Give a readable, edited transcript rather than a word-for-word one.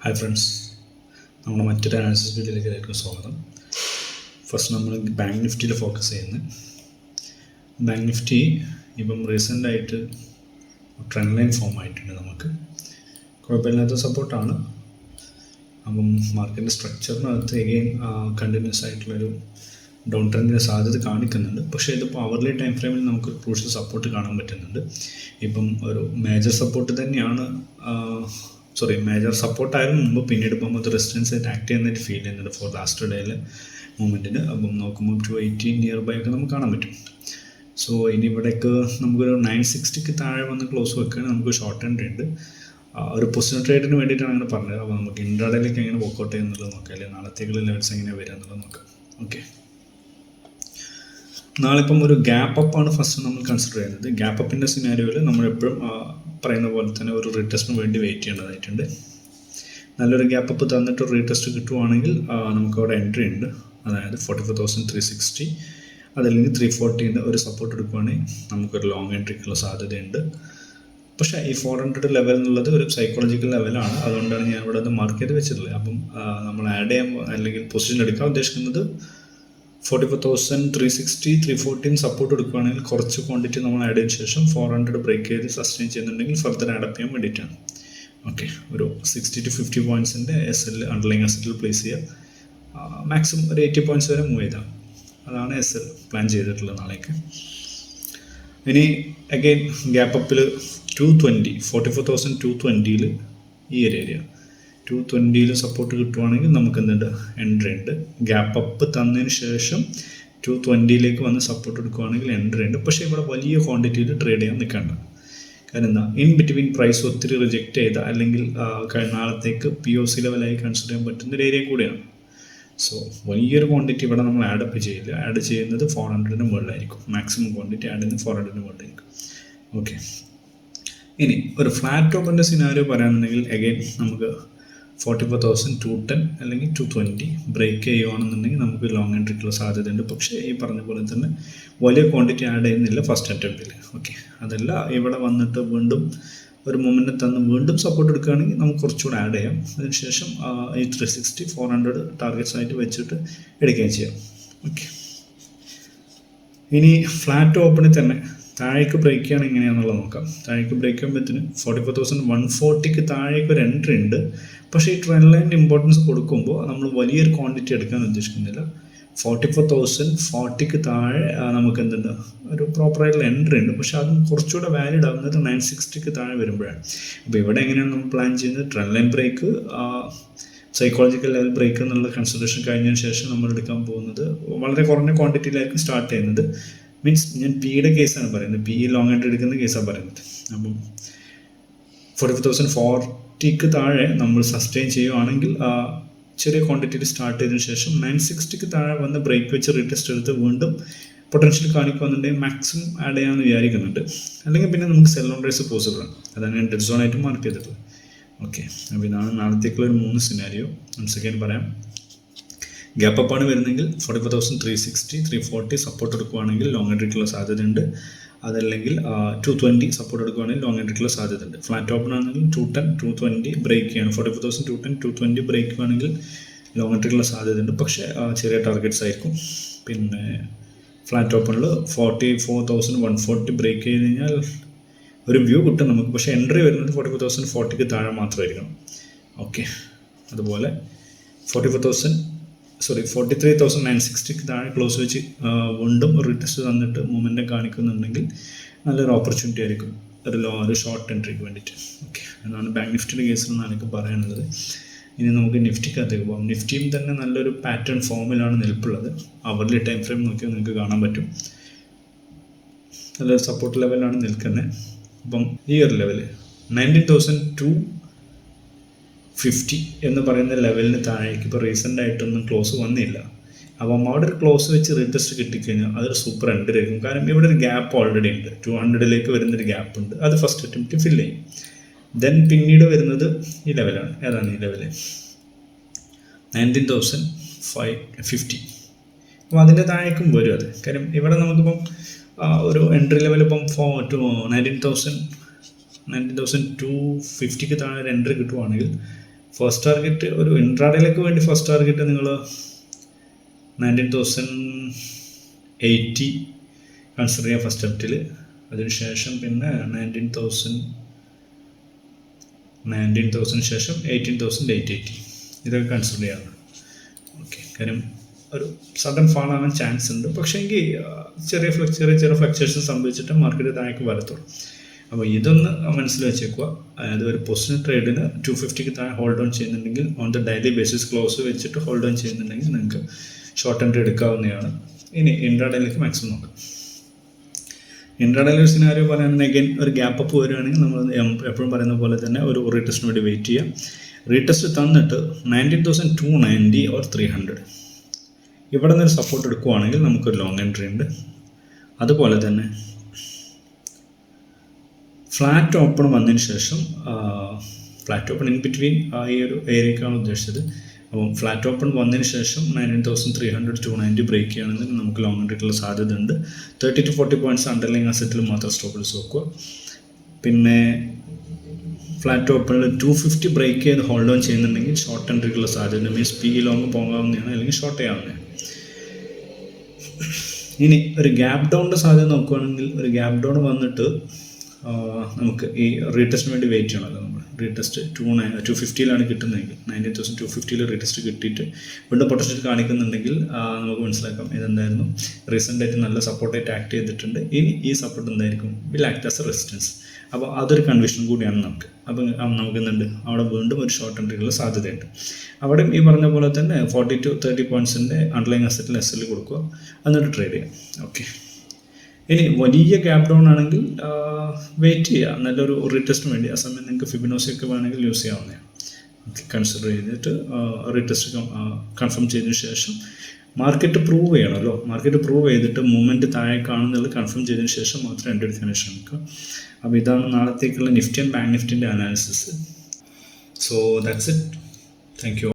Hi friends, നമ്മുടെ മറ്റൊരു analysis വീഡിയോയിലേക്ക് എല്ലാവർക്കും സ്വാഗതം. ഫസ്റ്റ് നമ്മൾ ബാങ്ക് നിഫ്റ്റിയിൽ ഫോക്കസ് ചെയ്യുന്നത്. ബാങ്ക് നിഫ്റ്റി ഇപ്പം റീസെൻ്റായിട്ട് ട്രെൻഡ് ലൈൻ ഫോം ആയിട്ടുണ്ട്. നമുക്ക് കുഴപ്പമില്ലാത്ത സപ്പോർട്ടാണ്. അപ്പം മാർക്കറ്റിൻ്റെ സ്ട്രക്ചറിനകത്ത് എഗെയിൻ കണ്ടിന്യൂസ് ആയിട്ടുള്ളൊരു ഡൗൺ ട്രെൻഡിൻ്റെ സാധ്യത കാണിക്കുന്നുണ്ട്. പക്ഷേ ഇതിപ്പോൾ അവർലി ടൈം ഫ്രെയിമിൽ നമുക്ക് ക്രൂഷ്യൽ സപ്പോർട്ട് കാണാൻ പറ്റുന്നുണ്ട്. ഇപ്പം ഒരു മേജർ സപ്പോർട്ട് തന്നെയാണ്, മേജർ സപ്പോർട്ടായിരുന്നു മുമ്പ്. പിന്നീട് ഇപ്പം അത് റെസിസ്റ്റൻസ് ആയിട്ട് ആക്ട് ചെയ്യുന്നതായിട്ട് ഫീൽ ചെയ്യുന്നുണ്ട് ഫോർ ലാസ്റ്റ് ഡേയിലെ മൂവ്മെൻറ്റിന്. അപ്പം നോക്കുമ്പോൾ 280 നിയർ ബൈ ഒക്കെ നമുക്ക് കാണാൻ പറ്റും. സോ ഇനി ഇവിടേക്ക് നമുക്കൊരു 960 താഴെ വന്ന് ക്ലോസ് വെക്കുകയാണെങ്കിൽ നമുക്ക് ഷോർട്ട് എൻട്രി ഉണ്ട്. ഒരു പൊസിഷൻ ട്രേഡിന് വേണ്ടിയിട്ടാണ് അങ്ങനെ പറഞ്ഞത്. അപ്പോൾ നമുക്ക് ഇൻട്രാഡേയിലേക്ക് എങ്ങനെ വർക്കൗട്ട് ചെയ്യുന്നുള്ളത് നോക്കാം, അല്ലെങ്കിൽ നാളത്തേക്കുള്ള ലെവൽസ് എങ്ങനെ വരിക എന്നുള്ളത് നോക്കാം. ഓക്കെ, നാളെ ഇപ്പം ഒരു ഗ്യാപ്പ് അപ്പാണ് ഫസ്റ്റ് നമ്മൾ കൺസിഡർ ചെയ്യുന്നത്. ഗ്യാപ്പ് അപ്പിൻ്റെ സിനാരിയോയിൽ നമ്മളെപ്പോഴും പറയുന്ന പോലെ തന്നെ ഒരു റീടെസ്റ്റിന് വേണ്ടി വെയിറ്റ് ചെയ്യേണ്ടതായിട്ടുണ്ട്. നല്ലൊരു ഗ്യാപ്പ് അപ്പ് തന്നിട്ട് റീടെസ്റ്റ് കിട്ടുവാണെങ്കിൽ നമുക്കവിടെ എൻട്രി ഉണ്ട്. അതായത് 44,360 അതല്ലെങ്കിൽ 340 ഒരു സപ്പോർട്ട് എടുക്കുവാണെങ്കിൽ നമുക്കൊരു ലോങ് എൻട്രിക്കുള്ള സാധ്യതയുണ്ട്. പക്ഷേ ഈ 400 ലെവൽ എന്നുള്ളത് ഒരു സൈക്കോളജിക്കൽ ലെവലാണ്. അതുകൊണ്ടാണ് ഞാൻ ഇവിടെ അത് മാർക്ക് ചെയ്ത് വെച്ചിട്ടുള്ളത്. അപ്പം നമ്മൾ ആഡ് ചെയ്യാൻ അല്ലെങ്കിൽ പൊസിഷൻ എടുക്കാൻ ഉദ്ദേശിക്കുന്നത് 44,360 314 സപ്പോർട്ട് എടുക്കുകയാണെങ്കിൽ കുറച്ച് ക്വാണ്ടിറ്റി നമ്മൾ ആഡ് ചെയ്തതിന് ശേഷം 400 ബ്രേക്ക് ചെയ്ത് സസ്റ്റെയിൻ ചെയ്യുന്നുണ്ടെങ്കിൽ ഫർദർ ആഡപ്പ് ചെയ്യാൻ വേണ്ടിയിട്ടാണ്. ഓക്കെ, ഒരു 60 to 50 പോയിൻറ്റ്സിൻ്റെ SL അണ്ടർലൈങ് അസറ്റിൽ പ്ലേസ് ചെയ്യുക. മാക്സിമം ഒരു 80 പോയിൻറ്റ്സ് വരെ മൂവ് ചെയ്താൽ അതാണ് SL പ്ലാൻ ചെയ്തിട്ടുള്ളത് നാളേക്ക്. ഇനി അഗെയിൻ ഗ്യാപ്പ് അപ്പിൽ 220 44,220 ഈ ഒരു ഏരിയ 220 സപ്പോർട്ട് കിട്ടുവാണെങ്കിൽ നമുക്ക് എന്തുണ്ട്, എൻട്രി ഉണ്ട്. ഗ്യാപ്പ് അപ്പ് തന്നതിന് ശേഷം 220 വന്ന് സപ്പോർട്ട് എടുക്കുകയാണെങ്കിൽ എൻട്രി ഉണ്ട്. പക്ഷേ ഇവിടെ വലിയ ക്വാണ്ടിറ്റിയിൽ ട്രേഡ് ചെയ്യാൻ നിൽക്കേണ്ട. കാരണം എന്താ, ഇൻ ബിറ്റ്വീൻ പ്രൈസ് ഒത്തിരി റിജക്റ്റ് ചെയ്ത അല്ലെങ്കിൽ നാളത്തേക്ക് POC ലെവലായി കൺസിഡർ ചെയ്യാൻ പറ്റുന്ന ഒരു ഏരിയ കൂടിയാണ്. സോ വലിയൊരു ക്വാണ്ടിറ്റി ഇവിടെ നമ്മൾ ആഡപ്പ് ചെയ്യില്ല. ആഡ് ചെയ്യുന്നത് 400 മുകളിലായിരിക്കും. മാക്സിമം ക്വാണ്ടിറ്റി ആഡ് ചെയ്യുന്നത് 400 മുകളിലായിരിക്കും. ഓക്കെ, ഇനി ഒരു ഫ്ലാറ്റ് ഓപ്പൻ്റെ സിനാരിയോ പറയുകയാണെന്നുണ്ടെങ്കിൽ അഗെയിൻ നമുക്ക് 44,210 അല്ലെങ്കിൽ 220 ബ്രേക്ക് ചെയ്യുകയാണെന്നുണ്ടെങ്കിൽ നമുക്ക് ലോങ് എൻട്രിക്കുള്ള സാധ്യതയുണ്ട്. പക്ഷേ ഈ പറഞ്ഞ പോലെ തന്നെ വലിയ ക്വാണ്ടിറ്റി ആഡ് ചെയ്യുന്നില്ല ഫസ്റ്റ് അറ്റംപ്റ്റിൽ. ഓക്കെ, അതല്ല ഇവിടെ വന്നിട്ട് വീണ്ടും ഒരു മൊമെൻറ്റ് തന്ന് വീണ്ടും സപ്പോർട്ട് എടുക്കുകയാണെങ്കിൽ നമുക്ക് കുറച്ചുകൂടെ ആഡ് ചെയ്യാം. അതിനുശേഷം ഈ 360 400 ടാർഗറ്റ്സ് ആയിട്ട് വെച്ചിട്ട് എടുക്കുകയും ചെയ്യാം. ഓക്കെ, ഇനി ഫ്ലാറ്റ് ഓപ്പണിൽ തന്നെ താഴേക്ക് ബ്രേക്ക് ചെയ്യണം എങ്ങനെയാണെന്നുള്ളത് നോക്കാം. താഴേക്ക് ബ്രേക്ക് ചെയ്യുമ്പോഴത്തേന് 44,140 താഴേക്ക് ഒരു എൻട്രി ഉണ്ട്. പക്ഷേ ഈ ട്രെൻഡ് ലൈനിന് ഇമ്പോർട്ടൻസ് കൊടുക്കുമ്പോൾ നമ്മൾ വലിയൊരു ക്വാണ്ടിറ്റി എടുക്കാൻ ഉദ്ദേശിക്കുന്നില്ല. 44,040 താഴെ നമുക്ക് എന്തുണ്ട്, ഒരു പ്രോപ്പറായിട്ടുള്ള എൻട്രി ഉണ്ട്. പക്ഷേ അതും കുറച്ചുകൂടെ വാലിഡ് ആവുന്നത് 960 താഴെ വരുമ്പോഴാണ്. അപ്പോൾ ഇവിടെ എങ്ങനെയാണ് നമ്മൾ പ്ലാൻ ചെയ്യുന്നത്, trend line break, psychological level break എന്നുള്ള കൺസിഡറേഷൻ കഴിഞ്ഞതിന് ശേഷം നമ്മൾ എടുക്കാൻ പോകുന്നത് വളരെ കുറഞ്ഞ ക്വാണ്ടിറ്റിയിലായിരിക്കും സ്റ്റാർട്ട് ചെയ്യുന്നത്. മീൻസ് ഞാൻ പിയുടെ കേസാണ് പറയുന്നത്, PE ലോങ് എൻട്രി എടുക്കുന്ന കേസാണ് പറയുന്നത്. അപ്പം 44,040 താഴെ നമ്മൾ സസ്റ്റെയിൻ ചെയ്യുകയാണെങ്കിൽ ചെറിയ ക്വാണ്ടിറ്റിയിൽ സ്റ്റാർട്ട് ചെയ്തതിനു ശേഷം 960 താഴെ വന്ന് ബ്രേക്ക് വെച്ച് റീടെസ്റ്റ് എടുത്ത് വീണ്ടും പൊട്ടൻഷ്യൽ കാണിക്കുകയെന്നുണ്ടെങ്കിൽ മാക്സിമം ആഡ് ചെയ്യാമെന്ന് വിചാരിക്കുന്നുണ്ട്. അല്ലെങ്കിൽ പിന്നെ നമുക്ക് സെൽ ഓൺ റൈസ് പോസിബിൾ ആണ്. അതാണ് ഞാൻ ഡെഡ് സോണായിട്ട് മാർക്ക് ചെയ്തിട്ടുള്ളത്. ഓക്കെ, അപ്പോൾ ഇതാണ് നാളത്തേക്കുള്ള ഒരു 3 സിനാരിയോ. വൺസ് അഗൈൻ പറയാം. ഗ്യാപ്പ് അപ്പാണ് വരുന്നെങ്കിൽ 44,360 340 സപ്പോർട്ട് എടുക്കുകയാണെങ്കിൽ ലോങ് എൻട്രിക്കുള്ള സാധ്യതയുണ്ട്. അതല്ലെങ്കിൽ 220 സപ്പോർട്ട് എടുക്കുകയാണെങ്കിൽ ലോങ് എൻട്രിക്കുള്ള സാധ്യതയുണ്ട്. ഫ്ലാറ്റ് ഓപ്പൺ ആണെങ്കിൽ 210 220 ബ്രേക്ക് ചെയ്യണം. 44,210 220 ബ്രേക്ക് ചെയ്യുകയാണെങ്കിൽ ലോങ് എൻട്രിക്കുള്ള സാധ്യതയുണ്ട്. പക്ഷേ ചെറിയ ടാർഗറ്റ്സ് ആയിരിക്കും. പിന്നെ ഫ്ലാറ്റ് ഓപ്പണിൽ 44,140 ബ്രേക്ക് ചെയ്ത് കഴിഞ്ഞാൽ ഒരു വ്യൂ കിട്ടും നമുക്ക്. പക്ഷേ എൻട്രി വരുന്നത് 44,040 താഴെ മാത്രമായിരിക്കണം. ഓക്കെ, അതുപോലെ 43,960 താഴെ ക്ലോസ് വെച്ച് വീണ്ടും റീടെസ്റ്റ് തന്നിട്ട് മൂവ്മെൻറ്റ് കാണിക്കുന്നുണ്ടെങ്കിൽ നല്ലൊരു ഓപ്പർച്യൂണിറ്റി ആയിരിക്കും ഒരു ഷോർട്ട് എൻട്രിക്ക് വേണ്ടിയിട്ട്. ഓക്കെ, എന്നാണ് ബാങ്ക് നിഫ്റ്റിയുടെ കേസിലെന്നാണ് എനിക്ക് പറയാനുള്ളത്. ഇനി നമുക്ക് നിഫ്റ്റിക്കകത്തേക്ക് പോകാം. നിഫ്റ്റിയും തന്നെ നല്ലൊരു പാറ്റേൺ ഫോമിലാണ് നിൽപ്പുള്ളത്. അവർലി ടൈം ഫ്രെയിം നോക്കിയാൽ നിങ്ങൾക്ക് കാണാൻ പറ്റും. നല്ലൊരു സപ്പോർട്ട് ലെവലാണ് നിൽക്കുന്നത്. അപ്പം ഈ ഒരു ലെവല് 19,250 എന്ന് പറയുന്ന ലെവലിന് താഴേക്ക് ഇപ്പോൾ റീസെൻ്റ് ആയിട്ടൊന്നും ക്ലോസ് വന്നില്ല. അപ്പം അവിടെ ഒരു ക്ലോസ് വെച്ച് റീടെസ്റ്റ് കിട്ടിക്കഴിഞ്ഞാൽ അതൊരു സൂപ്പർ എൻട്രി ആയിരിക്കും. കാരണം ഇവിടെ ഒരു ഗ്യാപ്പ് ഓൾറെഡി ഉണ്ട്. 200 വരുന്നൊരു ഗ്യാപ്പ് ഉണ്ട്. അത് ഫസ്റ്റ് അറ്റംപ്റ്റ് ഫില്ല് ചെയ്യും. ദെൻ പിന്നീട് വരുന്നത് ഈ ലെവലാണ്. ഏതാണ് ഈ ലെവല്? 19,550. അപ്പോൾ അതിൻ്റെ താഴേക്കും വരും അത്. കാര്യം ഇവിടെ നമുക്കിപ്പം ഒരു എൻട്രി ലെവൽ ഇപ്പം 19,250 താഴെ ഒരു എൻട്രി കിട്ടുവാണെങ്കിൽ ഫസ്റ്റ് ടാർഗറ്റ് ഒരു ഇൻട്രാഡേയിലേക്ക് വേണ്ടി ഫസ്റ്റ് ടാർഗറ്റ് നിങ്ങൾ 19,080 കൺസിഡർ ചെയ്യുക ഫസ്റ്റ് അറ്റംപ്റ്റിൽ. അതിനുശേഷം പിന്നെ 19,000 ശേഷം 18,880 ഇതൊക്കെ കൺസിഡർ ചെയ്യാറ്. ഓക്കെ, കാര്യം ഒരു സഡൻ ഫാൾ ആവാൻ ചാൻസ് ഉണ്ട്, പക്ഷേ എങ്കിൽ ചെറിയ ഫ്ലക്ച്വേഷൻ സംഭവിച്ചിട്ട് മാർക്കറ്റ് താഴേക്ക് വരത്തുള്ളൂ. അപ്പോൾ ഇതൊന്ന് മനസ്സിൽ വെച്ചേക്കുക. അതായത് ഒരു പൊസിഷൻ ട്രേഡിന് 250 താഴെ ഹോൾഡ് ഓൺ ചെയ്യുന്നുണ്ടെങ്കിൽ on the daily basis close വെച്ചിട്ട് ഹോൾഡ് ഓൺ ചെയ്യുന്നുണ്ടെങ്കിൽ നിങ്ങൾക്ക് ഷോർട്ട് എൻട്രി എടുക്കാവുന്നതാണ്. ഇനി ഇൻട്രാഡേയിലേക്ക് മാക്സിമം നോക്കാം. ഇൻട്രാഡേയിൽ ഒരു സിനാരിയോ പറയുകയാണെങ്കിൽ ഒരു ഗ്യാപ്പ് അപ്പ് വരികയാണെങ്കിൽ നമ്മൾ എപ്പോഴും പറയുന്ന പോലെ തന്നെ ഒരു റീടെസ്റ്റിന് വേണ്ടി വെയിറ്റ് ചെയ്യാം. റീടെസ്റ്റ് തന്നിട്ട് 19,290 ഓർ 300 ഇവിടെ നിന്ന് ഒരു സപ്പോർട്ട് എടുക്കുകയാണെങ്കിൽ നമുക്കൊരു ലോങ് എൻട്രി ഉണ്ട്. അതുപോലെ തന്നെ ഫ്ലാറ്റ് ഓപ്പൺ വന്നതിന് ശേഷം ഫ്ലാറ്റ് ഓപ്പൺ ഇൻ ബിറ്റ്വീൻ ഈ ഒരു ഏരിയക്കാണ് ഉദ്ദേശിച്ചത്. അപ്പം ഫ്ലാറ്റ് ഓപ്പൺ വന്നതിന് ശേഷം 19,300 290 ബ്രേക്ക് ചെയ്യുകയാണെങ്കിൽ നമുക്ക് ലോങ് എൻട്രിക്കുള്ള സാധ്യത ഉണ്ട്. 30 to 40 പോയിൻറ്റ്സ് അണ്ടർലൈൻ അസറ്റിൽ മാത്രം സ്റ്റോപ്പ് ലോസ് വെക്കുക. പിന്നെ ഫ്ലാറ്റ് ഓപ്പണിൽ 250 ബ്രേക്ക് ചെയ്ത് ഹോൾഡ് ഓൺ ചെയ്യുന്നുണ്ടെങ്കിൽ ഷോർട്ട് എൻട്രിക്കുള്ള സാധ്യത മീൻസ് പി ലോങ് പോകാവുന്നതാണ്, അല്ലെങ്കിൽ ഷോർട്ട് ചെയ്യാവുന്നതാണ്. ഇനി ഒരു ഗ്യാപ്പ് ഡൗണിൻ്റെ സാധ്യത നോക്കുകയാണെങ്കിൽ ഒരു ഗ്യാപ്പ് ഡൗൺ വന്നിട്ട് നമുക്ക് ഈ റീടെസ്റ്റിന് വേണ്ടി വെയിറ്റ് ചെയ്യണമല്ലോ. നമ്മൾ റീടെസ്റ്റ് 250 കിട്ടുന്നതെങ്കിൽ 19,250 റീടെസ്റ്റ് കിട്ടിയിട്ട് വീണ്ടും പൊട്ടൻഷ്യൽ കാണിക്കുന്നുണ്ടെങ്കിൽ നമുക്ക് മനസ്സിലാക്കാം ഇതെന്തായിരുന്നു റീസെൻ്റായിട്ട് നല്ല സപ്പോർട്ടായിട്ട് ആക്ട് ചെയ്തിട്ടുണ്ട്. ഇനി ഈ സപ്പോർട്ട് എന്തായിരിക്കും, will act as A resistance. അപ്പോൾ അതൊരു കൺവിഷൻ കൂടിയാണ് നമുക്ക്. അപ്പോൾ നമുക്ക് എന്തുണ്ട്, അവിടെ വീണ്ടും ഒരു ഷോർട്ട് എൻട്രിക്കുള്ള സാധ്യതയുണ്ട്. അവിടെ ഈ പറഞ്ഞ പോലെ തന്നെ 40 to 30 പോയിൻറ്റ്സിൻ്റെ അണ്ടർലൈൻ അസറ്റിൽ SL കൊടുക്കുക, എന്നിട്ട് ട്രേഡ് ചെയ്യാം. ഓക്കെ, ഇനി വലിയ ഗ്യാപ്പ് ഡൗൺ ആണെങ്കിൽ വെയിറ്റ് ചെയ്യുക നല്ലൊരു റീടെസ്റ്റിന് വേണ്ടി. ആ സമയം നിങ്ങൾക്ക് ഫിബിനോസി ഒക്കെ വേണമെങ്കിൽ യൂസ് ചെയ്യാവുന്നതാണ്. കൺസിഡർ ചെയ്തിട്ട് റീടെസ്റ്റ് കൺഫേം ചെയ്തതിന് ശേഷം മാർക്കറ്റ് പ്രൂവ് ചെയ്യണമല്ലോ. മാർക്കറ്റ് പ്രൂവ് ചെയ്തിട്ട് മൂവ്മെൻറ്റ് താഴെ കാണുന്നത് കൺഫേം ചെയ്തതിന് ശേഷം മാത്രം എൻട്രി എടുക്കാൻ ശ്രമിക്കുക. അപ്പോൾ ഇതാണ് നാളത്തേക്കുള്ള നിഫ്റ്റി ആൻഡ് ബാങ്ക് നിഫ്റ്റിൻ്റെ analysis. So that's it. Thank U.